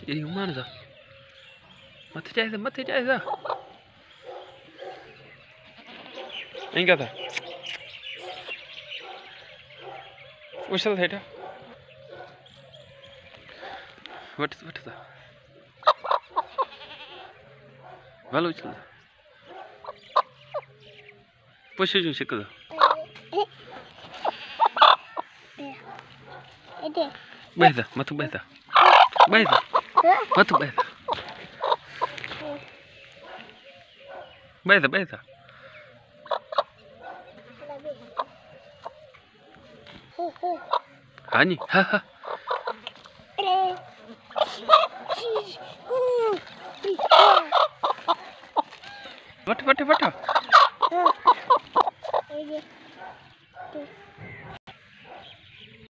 Jadi mana dah? Mati jaya dah. Ini kata. Usah dah. What dah? Walau cila. Push je sikit dah. Baik, matu baik. Matu baik. Baik. Hani, ha. What?